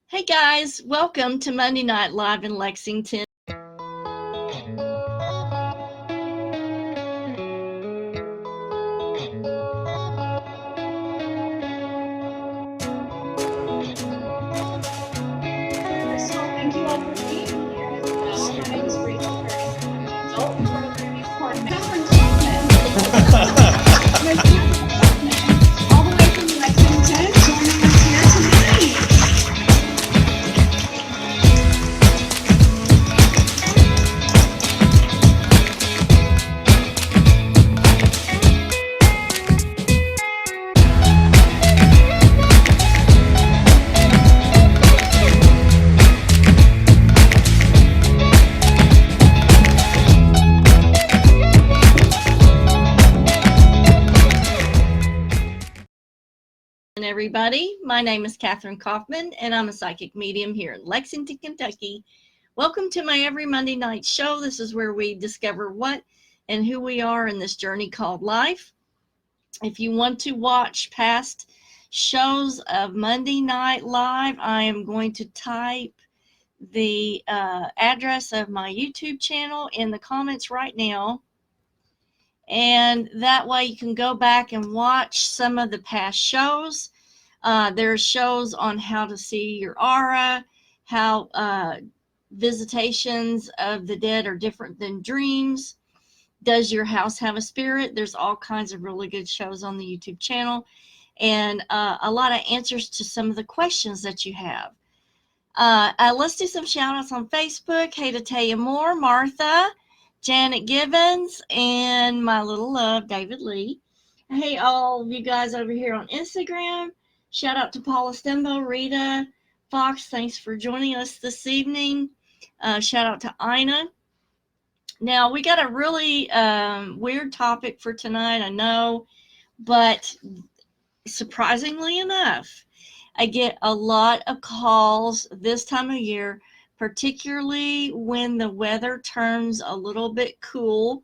Hey guys, welcome to Monday Night Live in Lexington. First of all, thank you all for being here. As you know, my name is Rachel Curtis. I'm an adult programming coordinator. Kathryn Kauffman. Miss Kathryn Kauffman, all the way from Lexington, joining us here tonight. Everybody, my name is Kathryn Kauffman, and I'm a psychic medium here in Lexington, Kentucky. Welcome to my every Monday night show. This is where we discover what and who we are in this journey called life. If you want to watch past shows of Monday Night Live, I am going to type the address of my YouTube channel in the comments right now. And that way you can go back and watch some of the past shows. There are shows on how to see your aura, how visitations of the dead are different than dreams. Does your house have a spirit? There's all kinds of really good shows on the YouTube channel, and a lot of answers to some of the questions that you have. Let's do some shout outs on Facebook. Hey to Taya Moore, Martha, Janet Gibbons, and my little love, David Lee. Hey, all of you guys over here on Instagram. Shout out to Paula Stembo, Rita, Fox. Thanks for joining us this evening. Shout out to Ina. Now, we got a really weird topic for tonight, I know, but surprisingly enough, I get a lot of calls this time of year, particularly when the weather turns a little bit cool.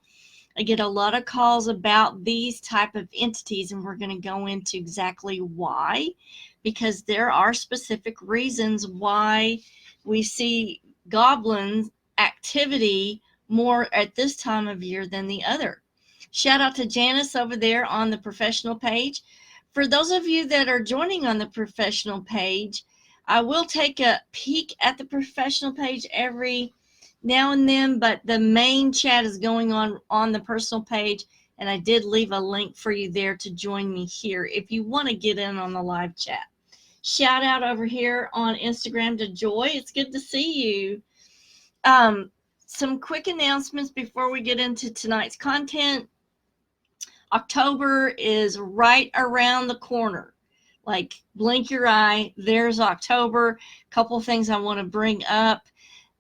I get a lot of calls about these type of entities, and we're going to go into exactly why, because there are specific reasons why we see goblin activity more at this time of year than the other. Shout out to Janice over there on the professional page. For those of you that are joining on the professional page, I will take a peek at the professional page every now and then, but the main chat is going on the personal page, and I did leave a link for you there to join me here if you want to get in on the live chat. Shout out over here on Instagram to Joy. It's good to see you. Some quick announcements before we get into tonight's content. October is right around the corner. Like, blink your eye, there's October. Couple things I want to bring up.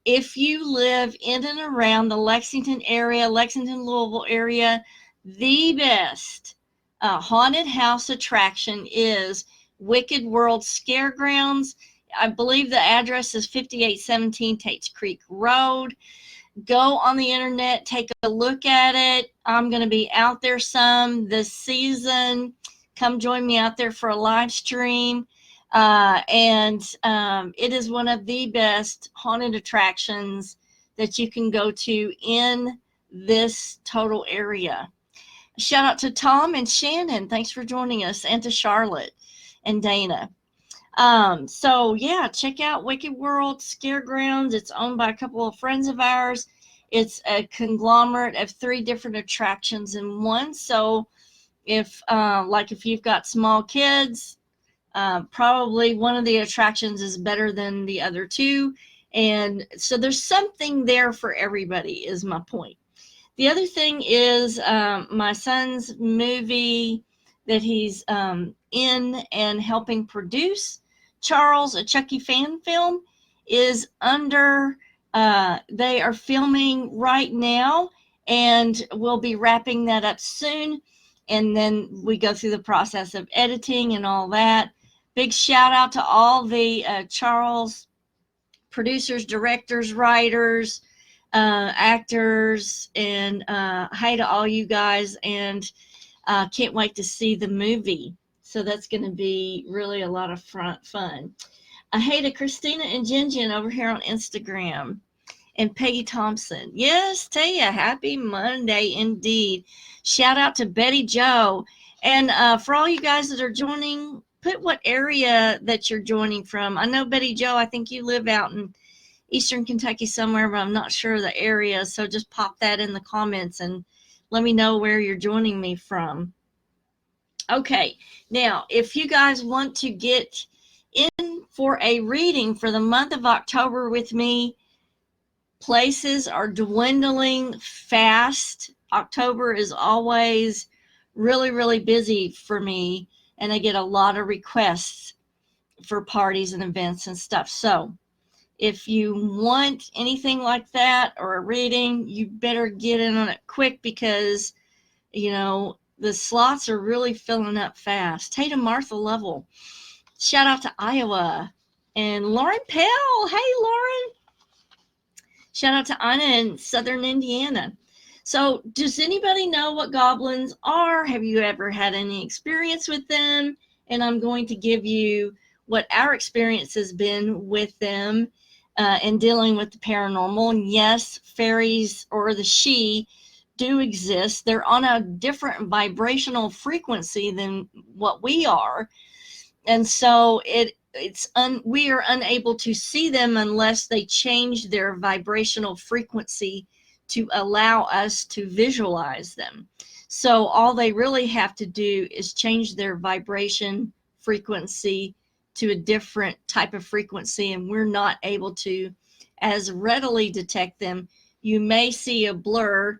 If you live in and around the Lexington area, Lexington, Louisville area, the best haunted house attraction is Wicked World Scaregrounds. I believe the address is 5817 Tates Creek Road. Go on the internet, take a look at it. I'm going to be out there some this season. Come join me out there for a live stream. It is one of the best haunted attractions that you can go to in this total area. Shout out to Tom and Shannon. Thanks for joining us, and to Charlotte and Dana. So yeah, check out Wicked World Scaregrounds. It's owned by a couple of friends of ours. It's a conglomerate of 3 different attractions in one. So if you've got small kids, probably one of the attractions is better than the other 2. And so there's something there for everybody, is my point. The other thing is my son's movie that he's in and helping produce, Charles, a Chucky fan film, is under, they are filming right now, and we'll be wrapping that up soon. And then we go through the process of editing and all that. Big shout out to all the Charles producers, directors, writers, actors, and hi to all you guys, and can't wait to see the movie. So that's going to be really a lot of fun. Hey to Christina and Jinjin over here on Instagram. And Peggy Thompson. Yes, Taya, happy Monday indeed. Shout out to Betty Joe. And for all you guys that are joining, put what area that you're joining from. I know, Betty Joe, I think you live out in Eastern Kentucky somewhere, but I'm not sure of the area. So just pop that in the comments and let me know where you're joining me from. Okay, now, if you guys want to get in for a reading for the month of October with me, places are dwindling fast. October is always really, really busy for me, and I get a lot of requests for parties and events and stuff. So if you want anything like that or a reading, you better get in on it quick because, you know, the slots are really filling up fast. Hey to Martha Lovell. Shout out to Iowa. And Lauren Pell. Hey, Lauren. Shout out to Anna in Southern Indiana. So does anybody know what goblins are? Have you ever had any experience with them? And I'm going to give you what our experience has been with them in dealing with the paranormal. And yes, fairies or the Sidhe do exist. They're on a different vibrational frequency than what we are. And so we are unable to see them unless they change their vibrational frequency to allow us to visualize them. So all they really have to do is change their vibration frequency to a different type of frequency, and we're not able to as readily detect them. You may see a blur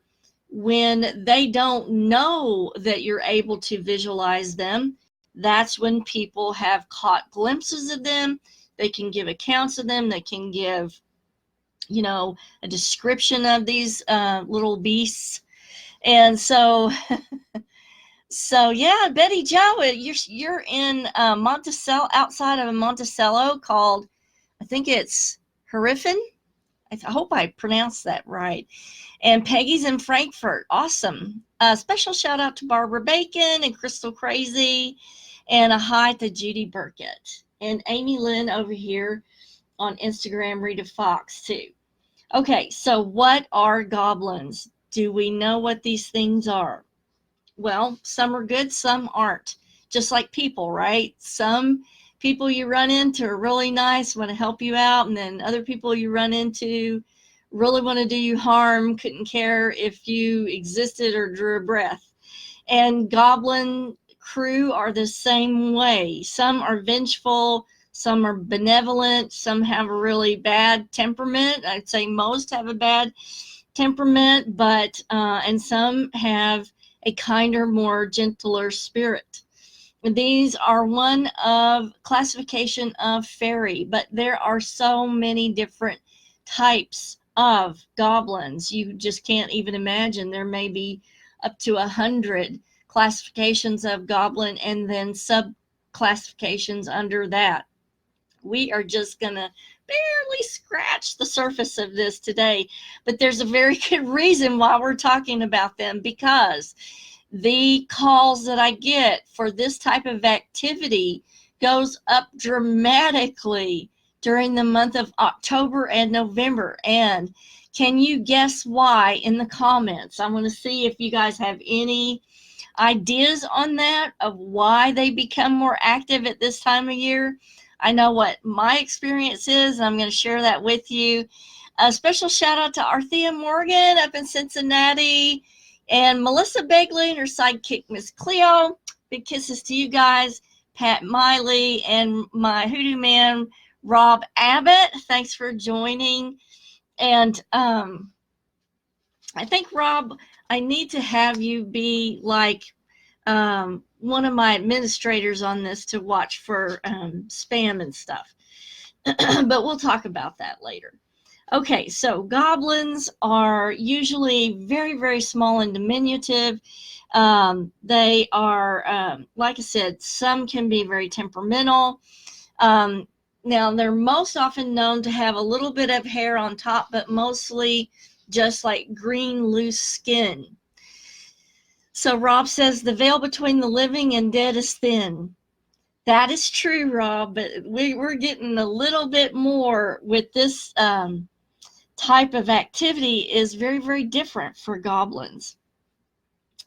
when they don't know that you're able to visualize them. That's when people have caught glimpses of them. They can give accounts of them. They can give, you know, a description of these little beasts. And so, yeah, Betty Joe, you're in Monticello, outside of Monticello, called, I think it's Hariffin. I hope I pronounced that right. And Peggy's in Frankfurt. Awesome. Special shout out to Barbara Bacon and Crystal Crazy. And a hi to Judy Burkett and Amy Lynn over here on Instagram, Rita Fox too. Okay, so what are goblins? Do we know what these things are? Well, some are good, some aren't. Just like people, right? Some people you run into are really nice, want to help you out, and then other people you run into really want to do you harm, couldn't care if you existed or drew a breath. And goblin crew are the same way. Some are vengeful, some are benevolent, some have a really bad temperament. I'd say most have a bad temperament, but and some have a kinder, more gentler spirit. And these are one of classification of fairy, but there are so many different types of goblins. You just can't even imagine. There may be up to 100 classifications of goblin and then sub classifications under that. We are just gonna barely scratch the surface of this today, but there's a very good reason why we're talking about them, because the calls that I get for this type of activity goes up dramatically during the month of October and November. And can you guess why in the comments? I want to see if you guys have any ideas on that, of why they become more active at this time of year. I know what my experience is, and I'm going to share that with you. A special shout out to Arthea Morgan up in Cincinnati, and Melissa Begley and her sidekick, Miss Cleo. Big kisses to you guys. Pat Miley and my hoodoo man, Rob Abbott. Thanks for joining. And I think, Rob, I need to have you be like one of my administrators on this to watch for spam and stuff. But we'll talk about that later. Okay, so goblins are usually very, very small and diminutive. They are, like I said, some can be very temperamental. Now, they're most often known to have a little bit of hair on top, but mostly just like green, loose skin. So Rob says the veil between the living and dead is thin. That is true, Rob, but we're getting a little bit more with this type of activity is very, very different for goblins.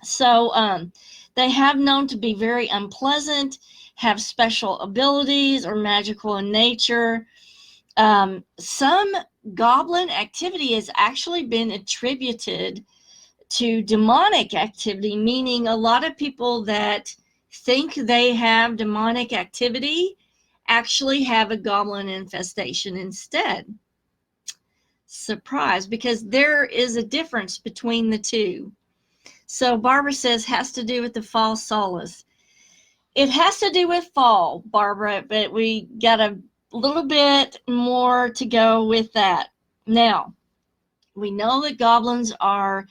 So they have known to be very unpleasant, have special abilities, or magical in nature. Some goblin activity has actually been attributed to demonic activity, meaning a lot of people that think they have demonic activity actually have a goblin infestation instead. Surprise, because there is a difference between the two. So Barbara says has to do with the fall solace. It has to do with fall, Barbara, but we got a little bit more to go with that. Now, we know that goblins are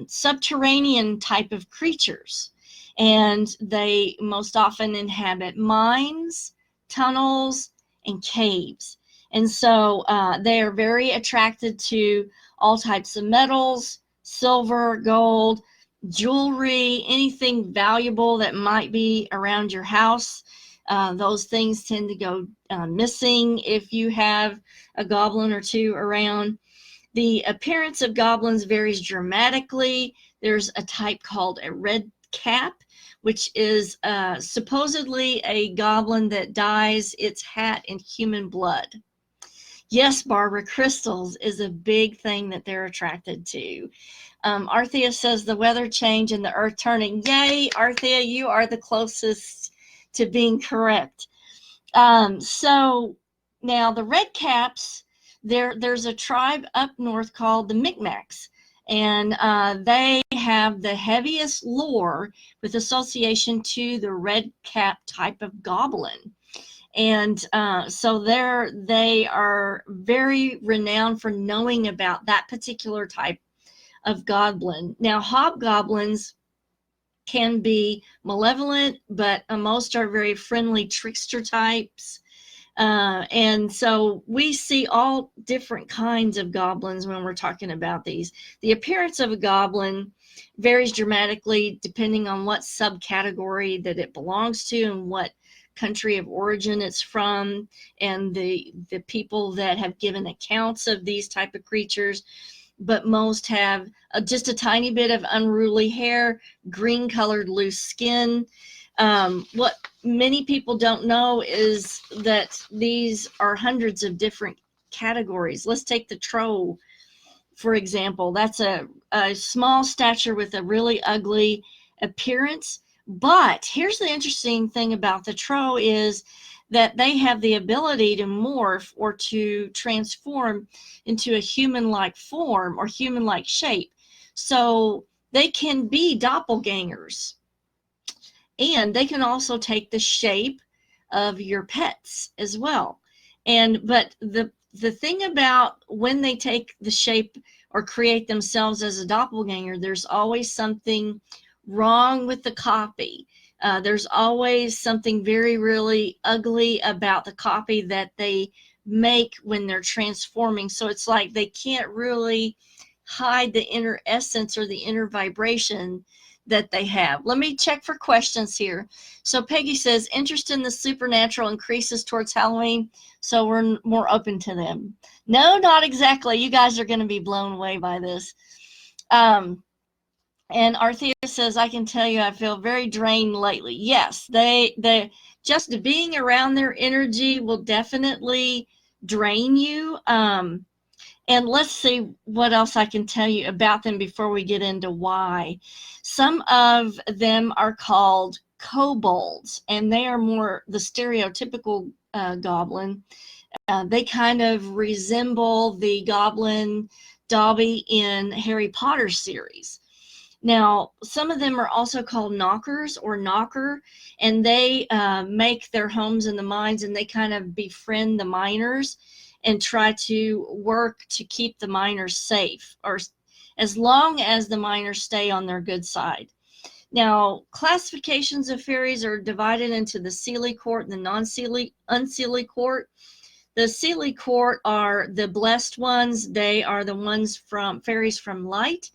subterranean type of creatures, and they most often inhabit mines, tunnels, and caves. And so they are very attracted to all types of metals, silver, gold, jewelry, anything valuable that might be around your house. Those things tend to go missing if you have a goblin or two around. The appearance of goblins varies dramatically. There's a type called a red cap, which is supposedly a goblin that dyes its hat in human blood. Yes, Barbara, crystals is a big thing that they're attracted to. Arthea says the weather change and the earth turning. Yay, Arthea, you are the closest to being correct. So now the red caps, there's a tribe up north called the Micmacs, and they have the heaviest lore with association to the red cap type of goblin. And so they are very renowned for knowing about that particular type of goblin. Now, hobgoblins can be malevolent, but most are very friendly trickster types. And so we see all different kinds of goblins when we're talking about these. The appearance of a goblin varies dramatically depending on what subcategory that it belongs to and what country of origin it's from, and the people that have given accounts of these type of creatures. But most have just a tiny bit of unruly hair, green colored loose skin. What many people don't know is that these are hundreds of different categories. Let's take the troll, for example. That's a small stature with a really ugly appearance. But here's the interesting thing about the troll is that they have the ability to morph or to transform into a human-like form or human-like shape. So they can be doppelgangers. And they can also take the shape of your pets as well. But the thing about when they take the shape or create themselves as a doppelganger, there's always something wrong with the copy. There's always something very, really ugly about the copy that they make when they're transforming. So it's like they can't really hide the inner essence or the inner vibration that they have. Let me check for questions here. So Peggy says, interest in the supernatural increases towards Halloween, so we're more open to them. No, not exactly. You guys are going to be blown away by this. And Arthea says, I can tell you I feel very drained lately. Yes, they just being around their energy will definitely drain you. And let's see what else I can tell you about them before we get into why. Some of them are called kobolds, and they are more the stereotypical goblin. They kind of resemble the goblin Dobby in Harry Potter series. Now, some of them are also called knockers or knocker, and they make their homes in the mines, and they kind of befriend the miners and try to work to keep the miners safe, or as long as the miners stay on their good side. Now, classifications of fairies are divided into the Seelie Court and the unseelie Court. The Seelie Court are the blessed ones. They are the ones from fairies from light.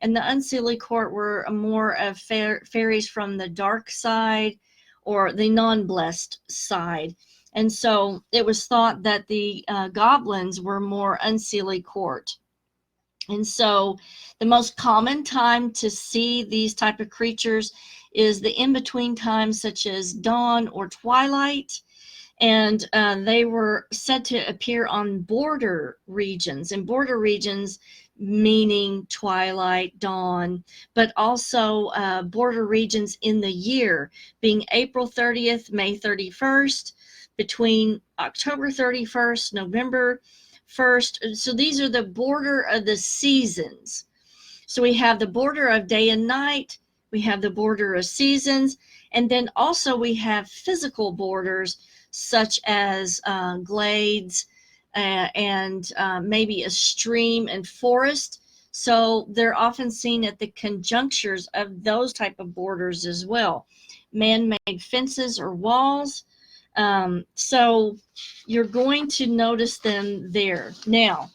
And the unseelie Court were more of fairies from the dark side, or the non-blessed side. And so it was thought that the goblins were more unseelie court. And so the most common time to see these type of creatures is the in-between times, such as dawn or twilight. And they were said to appear on border regions, and border regions meaning twilight, dawn, but also border regions in the year, being April 30th, May 31st, between October 31st, November 1st. So these are the border of the seasons. So we have the border of day and night, we have the border of seasons, and then also we have physical borders such as glades and maybe a stream and forest. So they're often seen at the conjunctures of those type of borders as well. Man-made fences or walls. So you're going to notice them there. Now,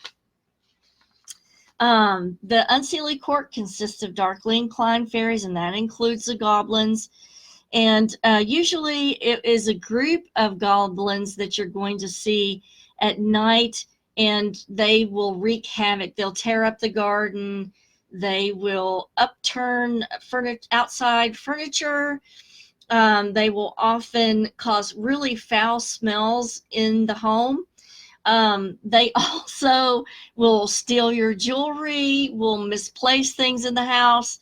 the unseelie court consists of darkly inclined fairies, and that includes the goblins. And usually it is a group of goblins that you're going to see at night, and they will wreak havoc. They'll tear up the garden. They will upturn outside furniture. They will often cause really foul smells in the home. They also will steal your jewelry, will misplace things in the house.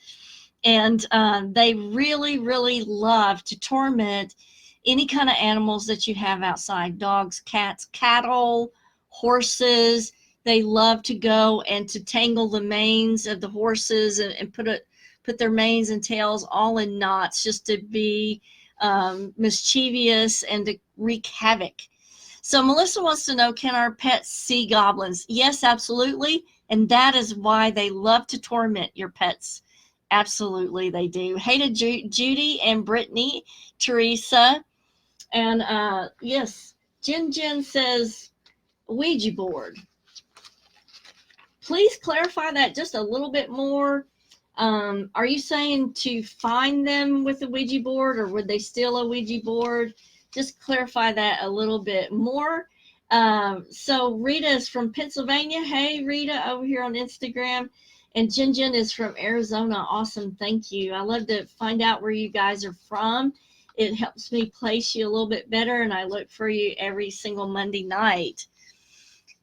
And they really, really love to torment any kind of animals that you have outside. Dogs, cats, cattle, horses. They love to go and to tangle the manes of the horses and put their manes and tails all in knots just to be mischievous and to wreak havoc. So Melissa wants to know, can our pets see goblins? Yes, absolutely. And that is why they love to torment your pets. Absolutely, they do. Hey to Judy and Brittany, Teresa. And yes, Jen says Ouija board. Please clarify that just a little bit more. Are you saying to find them with a Ouija board, or would they steal a Ouija board? Just clarify that a little bit more. So Rita is from Pennsylvania. Hey, Rita, over here on Instagram. And Jen is from Arizona. Awesome. Thank you. I love to find out where you guys are from. It helps me place you a little bit better, and I look for you every single Monday night.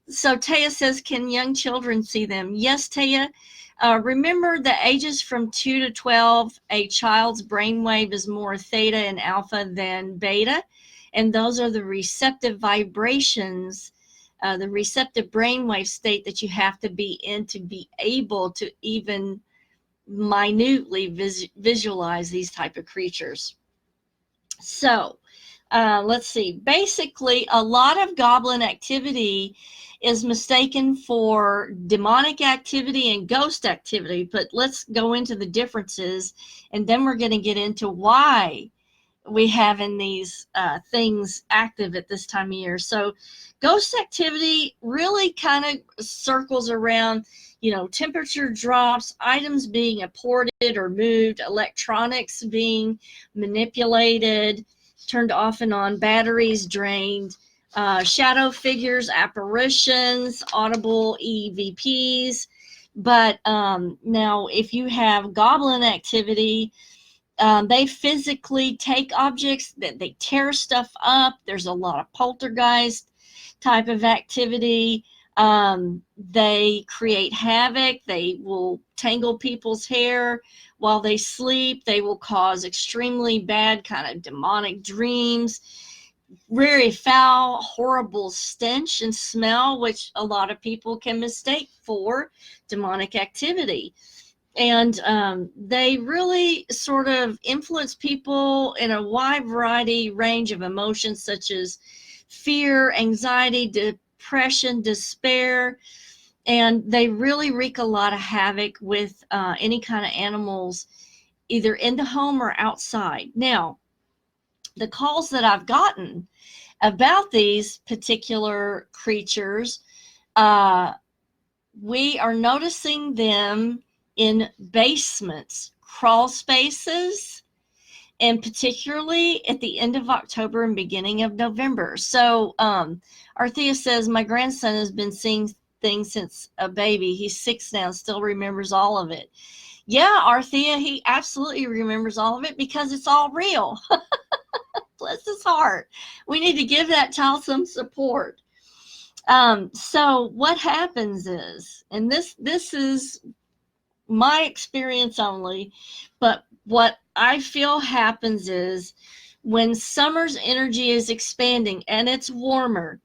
So Taya says, can young children see them? Yes, Taya. Remember the ages from 2 to 12, a child's brainwave is more theta and alpha than beta. And those are the receptive vibrations, the receptive brainwave state that you have to be in to be able to even minutely visualize these type of creatures. So let's see. Basically, a lot of goblin activity is mistaken for demonic activity and ghost activity, but let's go into the differences, and then we're going to get into why we have in these things active at this time of year. So ghost activity really kind of circles around, temperature drops, items being imported or moved, electronics being manipulated, turned off and on, batteries drained, shadow figures, apparitions, audible EVPs. But now if you have goblin activity, they physically take objects, that they tear stuff up. There's a lot of poltergeist type of activity. They create havoc. They will tangle people's hair while they sleep. They will cause extremely bad kind of demonic dreams, very foul, horrible stench and smell, which a lot of people can mistake for demonic activity. And they really sort of influence people in a wide variety range of emotions, such as fear, anxiety, depression, despair. And they really wreak a lot of havoc with any kind of animals, either in the home or outside. Now, the calls that I've gotten about these particular creatures, we are noticing them in basements, crawl spaces, and particularly at the end of October and beginning of November. So Arthea says, my grandson has been seeing things since a baby. He's 6 now and still remembers all of it. Yeah, Arthea, he absolutely remembers all of it because it's all real. Bless his heart. We need to give that child some support. So what happens is, and this is my experience only, but what I feel happens is when summer's energy is expanding and it's warmer,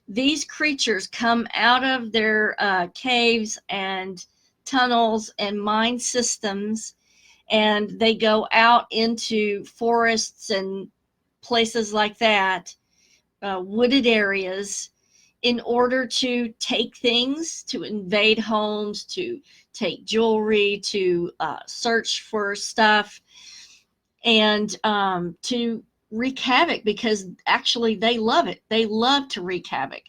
these creatures come out of their caves and tunnels and mine systems, and they go out into forests and places like that, wooded areas, in order to take things, to invade homes, to take jewelry, to search for stuff, and to wreak havoc, because actually they love it. They love to wreak havoc.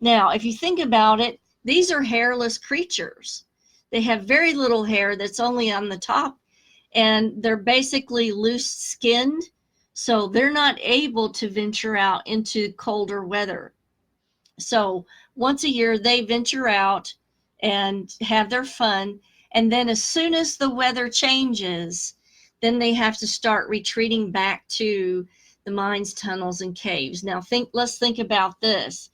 Now, if you think about it, these are hairless creatures. They have very little hair that's only on the top, and they're basically loose skinned, so they're not able to venture out into colder weather. So once a year, they venture out and have their fun. And then as soon as the weather changes, then they have to start retreating back to the mines, tunnels, and caves. Now, let's think about this.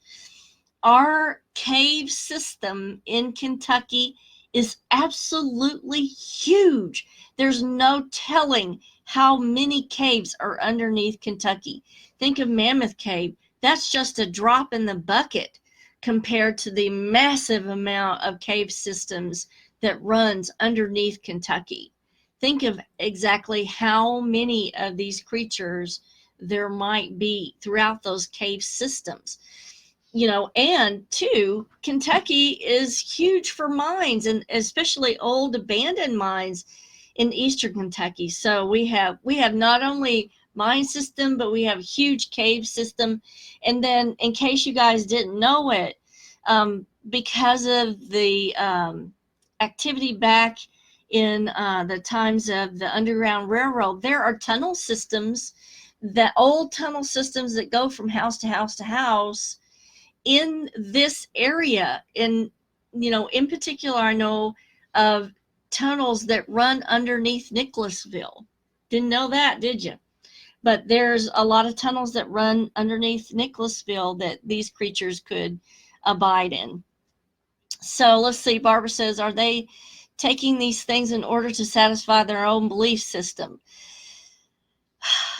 Our cave system in Kentucky is absolutely huge. There's no telling how many caves are underneath Kentucky. Think of Mammoth Cave. That's just a drop in the bucket compared to the massive amount of cave systems that runs underneath Kentucky. Think of exactly how many of these creatures there might be throughout those cave systems. You know, and two, Kentucky is huge for mines, and especially old abandoned mines in eastern Kentucky. So we have not only mine system, but we have a huge cave system. And then, in case you guys didn't know it, because of the activity back in the times of the Underground Railroad, there are tunnel systems, that old tunnel systems that go from house to house to house in this area. In, you know, in particular, I know of tunnels that run underneath Nicholasville. Didn't know that, did you? But there's a lot of tunnels that run underneath Nicholasville that these creatures could abide in. So let's see. Barbara says, are they taking these things in order to satisfy their own belief system?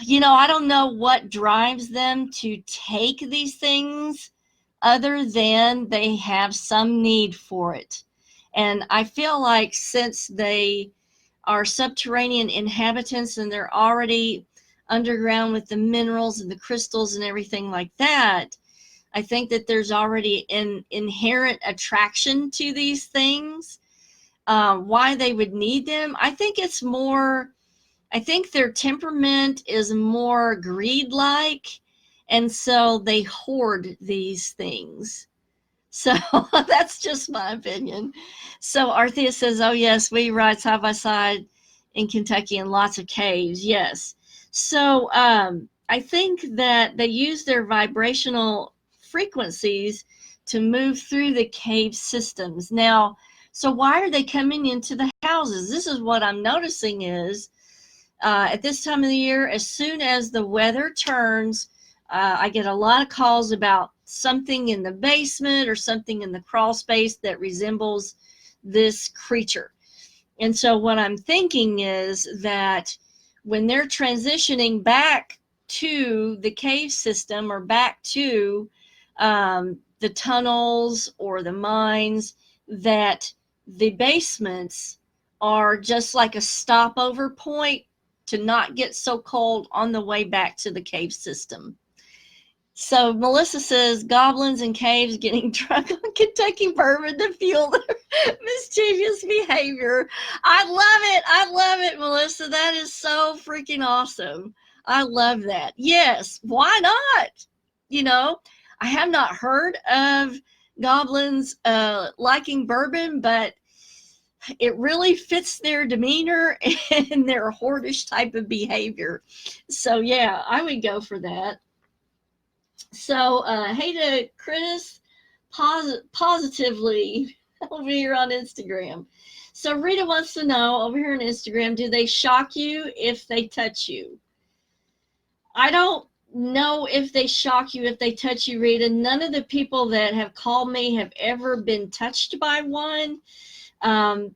You know, I don't know what drives them to take these things, other than they have some need for it. And I feel like since they are subterranean inhabitants and they're already underground with the minerals and the crystals and everything like that, I think that there's already an inherent attraction to these things. Why they would need them, I think their temperament is more greed-like, and so they hoard these things. So that's just my opinion. So Arthea says, oh yes, we ride side by side in Kentucky in lots of caves. Yes. So I think that they use their vibrational frequencies to move through the cave systems. Now, so why are they coming into the houses? This is what I'm noticing is, at this time of the year, as soon as the weather turns, I get a lot of calls about something in the basement or something in the crawl space that resembles this creature. And so what I'm thinking is that when they're transitioning back to the cave system or back to the tunnels or the mines, that the basements are just like a stopover point to not get so cold on the way back to the cave system. So Melissa says, goblins and caves getting drunk on Kentucky bourbon to fuel their mischievous behavior. I love it, Melissa. That is so freaking awesome. I love that. Yes, why not? You know, I have not heard of goblins liking bourbon, but it really fits their demeanor and their hoardish type of behavior. So yeah, I would go for that. So hey to Chris positively over here on Instagram. So Rita wants to know over here on Instagram, do they shock you if they touch you? I don't know if they shock you if they touch you, Rita. None of the people that have called me have ever been touched by one.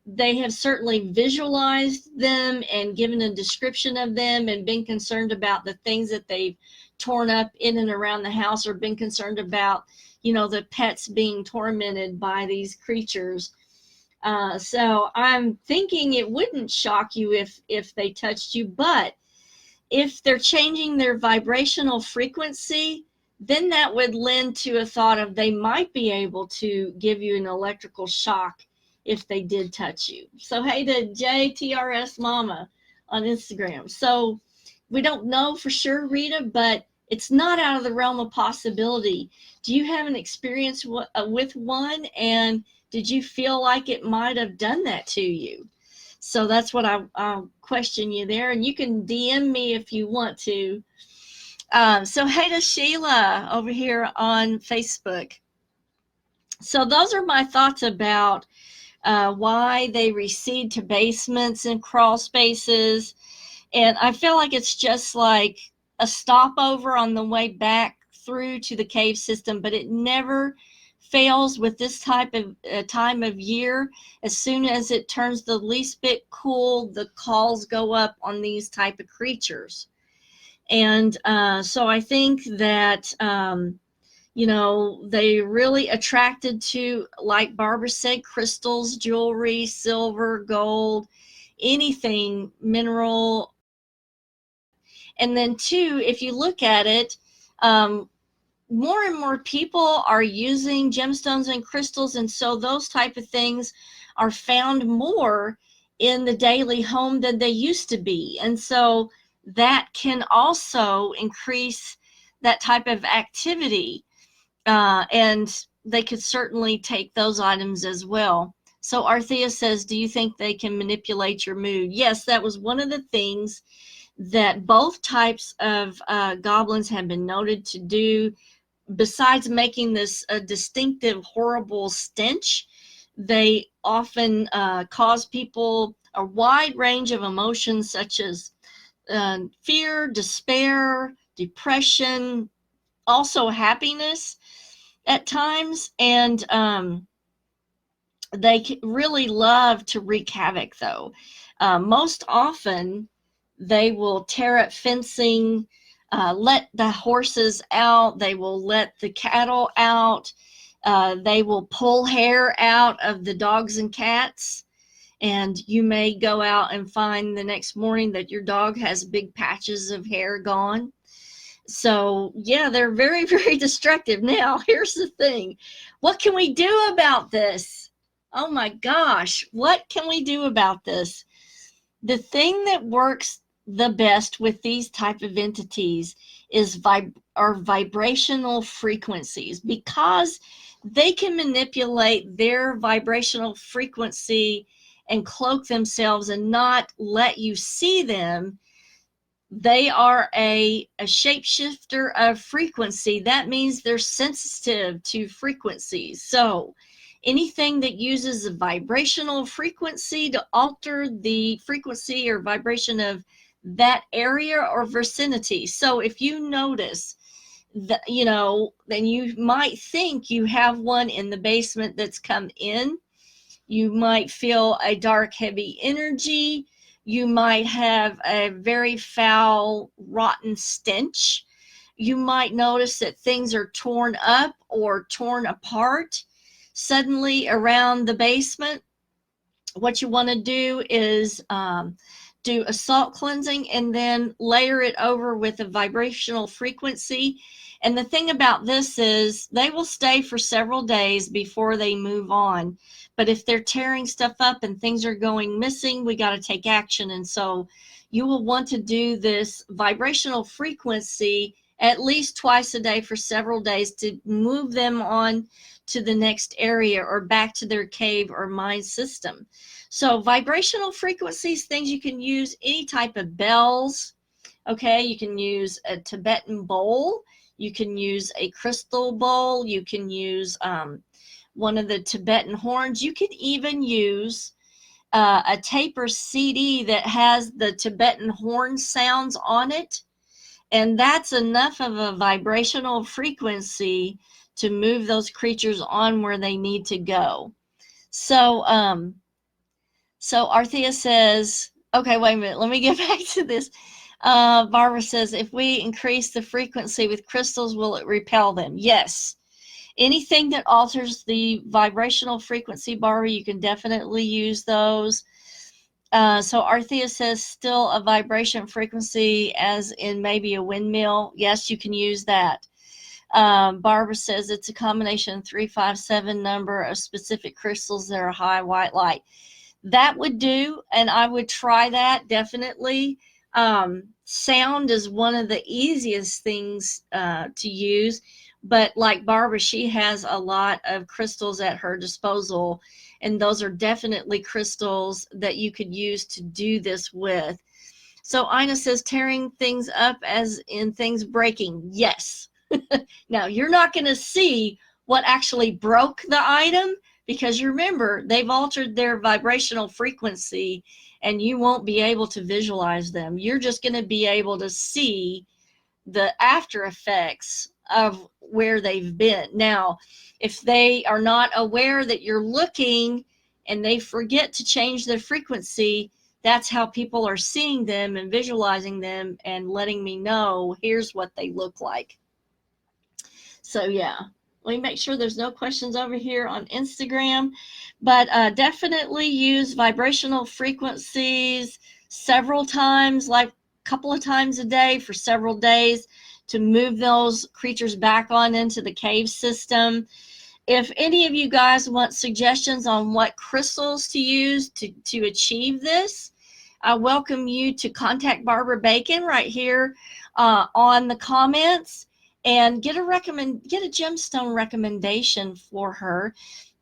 They have certainly visualized them and given a description of them and been concerned about the things that they've torn up in and around the house, or been concerned about, you know, the pets being tormented by these creatures. So I'm thinking it wouldn't shock you if they touched you, but if they're changing their vibrational frequency, then that would lend to a thought of they might be able to give you an electrical shock if they did touch you. So hey to JTRS Mama on Instagram. So we don't know for sure, Rita, but it's not out of the realm of possibility. Do you have an experience with one, and did you feel like it might have done that to you? So that's what I'll question you there, and you can DM me if you want to. So hey to Sheila over here on Facebook. So those are my thoughts about why they recede to basements and crawl spaces. And I feel like it's just like a stopover on the way back through to the cave system, but it never fails with this type of time of year. As soon as it turns the least bit cool, the calls go up on these type of creatures. And so I think that you know, they really attracted to, like Barbara said, crystals, jewelry, silver, gold, anything mineral. And then two, if you look at it, more and more people are using gemstones and crystals, and so those type of things are found more in the daily home than they used to be. And so that can also increase that type of activity. And they could certainly take those items as well. So Arthea says, do you think they can manipulate your mood? Yes, that was one of the things that both types of goblins have been noted to do. Besides making this a distinctive, horrible stench, they often cause people a wide range of emotions such as fear, despair, depression, also happiness at times, and they really love to wreak havoc, though. Most often, they will tear up fencing, let the horses out, they will let the cattle out, they will pull hair out of the dogs and cats, and you may go out and find the next morning that your dog has big patches of hair gone. So yeah, they're very, very destructive. Now, here's the thing. What can we do about this? Oh my gosh, what can we do about this? The thing that works the best with these type of entities is vibrational frequencies, because they can manipulate their vibrational frequency and cloak themselves and not let you see them. They are a shapeshifter of frequency. That means they're sensitive to frequencies. So anything that uses a vibrational frequency to alter the frequency or vibration of that area or vicinity. So if you notice that, you know, then you might think you have one in the basement that's come in. You might feel a dark, heavy energy. You might have a very foul, rotten stench. You might notice that things are torn up or torn apart suddenly around the basement. What you want to do is do a salt cleansing and then layer it over with a vibrational frequency. And the thing about this is they will stay for several days before they move on. But if they're tearing stuff up and things are going missing, we got to take action. And so you will want to do this vibrational frequency at least twice a day for several days to move them on to the next area or back to their cave or mind system. So vibrational frequencies, things you can use, any type of bells. Okay, you can use a Tibetan bowl. You can use a crystal bowl. You can use one of the Tibetan horns. You can even use a tape or CD that has the Tibetan horn sounds on it. And that's enough of a vibrational frequency to move those creatures on where they need to go. So, so Arthea says, okay, wait a minute. Let me get back to this. Barbara says, if we increase the frequency with crystals, will it repel them? Yes. Anything that alters the vibrational frequency, Barbara, you can definitely use those. So Arthea says, still a vibration frequency as in maybe a windmill. Yes, you can use that. Barbara says it's a combination 357 number of specific crystals that are high white light. That would do, and I would try that definitely. Sound is one of the easiest things to use, but like Barbara, she has a lot of crystals at her disposal, and those are definitely crystals that you could use to do this with. So Ina says, tearing things up as in things breaking. Yes. Now, you're not going to see what actually broke the item, because you remember, they've altered their vibrational frequency and you won't be able to visualize them. You're just going to be able to see the after effects of where they've been. Now, if they are not aware that you're looking and they forget to change their frequency, that's how people are seeing them and visualizing them and letting me know, here's what they look like. So yeah, let me make sure there's no questions over here on Instagram, but definitely use vibrational frequencies several times, like a couple of times a day for several days, to move those creatures back on into the cave system. If any of you guys want suggestions on what crystals to use to achieve this, I welcome you to contact Barbara Bacon right here on the comments and get a gemstone recommendation for her.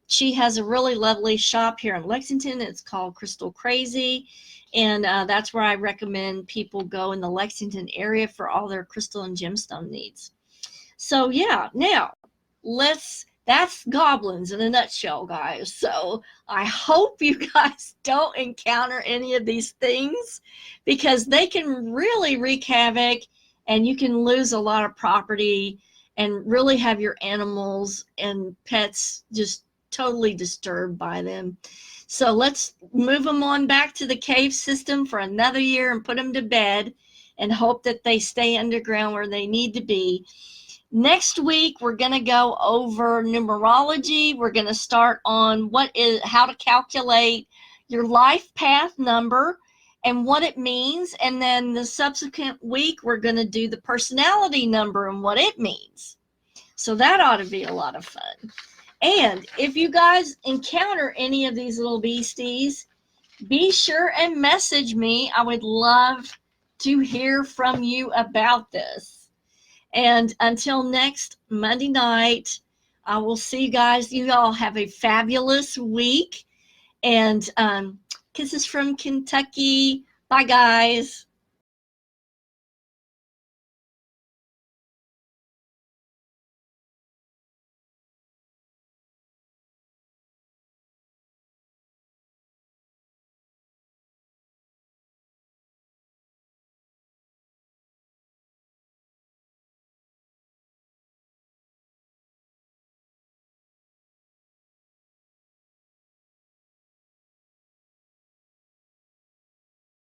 She has a really lovely shop here in Lexington. It's called Crystal Crazy, and that's where I recommend people go in the Lexington area for all their crystal and gemstone needs. So yeah, now that's Goblins in a nutshell, guys. So I hope you guys don't encounter any of these things, because they can really wreak havoc and you can lose a lot of property and really have your animals and pets just totally disturbed by them. So let's move them on back to the cave system for another year and put them to bed and hope that they stay underground where they need to be. Next week, we're going to go over numerology. We're going to start on how to calculate your life path number and what it means. And then the subsequent week, we're going to do the personality number and what it means. So that ought to be a lot of fun. And if you guys encounter any of these little beasties, be sure and message me. I would love to hear from you about this. And until next Monday night, I will see you guys. You all have a fabulous week. And kisses from Kentucky. Bye, guys.